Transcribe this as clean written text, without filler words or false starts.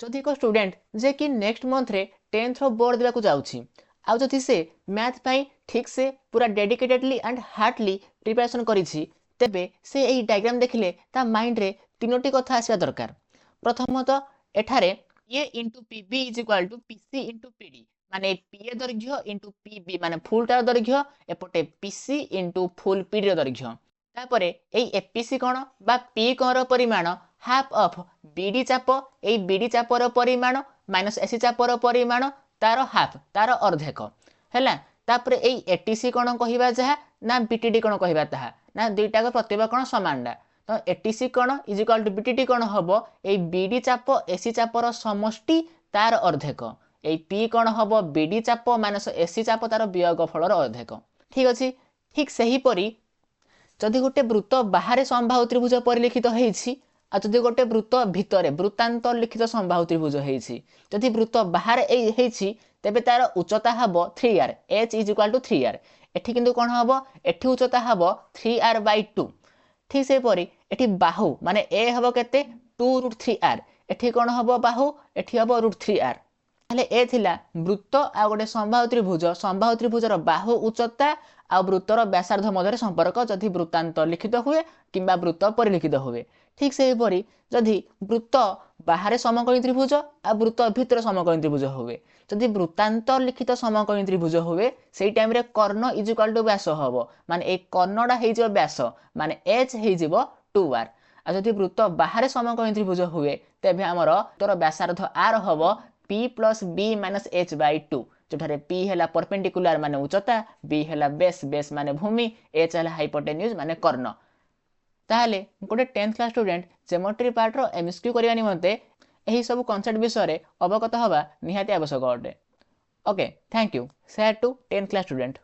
जदि एक स्टूडेंट जे कि नेक्स्ट मंथ रे 10th बोर्ड देवाक जाउछि आउ जदि से मैथ पाई ठीक से पूरा डेडिकेटेडली एंड हार्टली प्रिपरेशन करिछि तेबे से एही डायग्राम देखिले ता माइंड रे तीनोटी कथा आसिया दरकार। प्रथमतः एठारे ए into PB is equal to PC into PD माने पीए दैर्घ्य इंटू पीबी माने फुल टार दैर्घ्य एपटे पीसी इंटू फुल पीडी दैर्घ्य तापरे एई एपीसी कोण बा पी कोण परिमाण हाफ ऑफ बीडी चाप एई बीडी चापर परिमाण माइनस एसी चापर परिमाण तार हाफ तार अर्धेक हैला। तापरे एई एटीसी कोण कहिबा जहा ना बीटीडी कोण कहिबा ताहा ना दुईटा प्रतिभा कोण समान डा तो एटीसी कोण इज इक्वल टू बीटीडी कोण हबो एई बीडी चाप एसी चापर समष्टि तार अर्धेक एई पी कोण हबो बीडी चाप माइनस एसी चाप तार वियोगफलर अर्धेक। ठीक अछि। ठीक सही परी जदि गोटे वृत्त बाहर समबाहु त्रिभुज परिलिखित होईछि आ जदि गोटे वृत्त भितरे वृत्तांतर लिखित समबाहु त्रिभुज होईछि जदि वृत्त बाहर होईछि तेबे तार उच्चता हबो 3r h is equal to 3r एठी किंतु कोन हबो एठी उच्चता हबो 3r/2। ठीक से परी एठी बाहु माने a हबो केते 2√3r एठी कोन हबो बाहु एठी हबो √3r ताले ए थिला वृत्त आ गोटे समबाहु त्रिभुजर बाहु उच्चता आ वृत्तर व्यासार्ध मध्य संपर्क जदि वृत्तांतर लिखित हुए किंबा वृत्त परिलिखित हुए। ठीक से परी जदि वृत्त बाहर समकोणी त्रिभुज आ वृत्त भितर समकोणी त्रिभुज हुए जदि वृत्तांतर लिखित समकोणी त्रिभुज हुए सेई टाइम रे कर्ण इज इक्वल टू व्यास हबो माने ए कर्णडा हेइ जिवो व्यास माने h हेइ जिवो 2r आ जदि वृत्त बाहर समकोणी त्रिभुज हुए तेबे हमर तोर व्यासार्ध r हबो p + b - h/2 जोठारे p हैला परपेंडिकुलर माने उच्चता b हैला बेस माने भूमि h हैला हाइपोटेन्यूज माने कर्ण। ताहले गोटे 10th class student geometry part रो एमसीक्यू करिया निमंते एही सब कांसेप्ट विषय रे अवगत हवा निहाती आवश्यक अटे। Okay thank you share to 10th class student.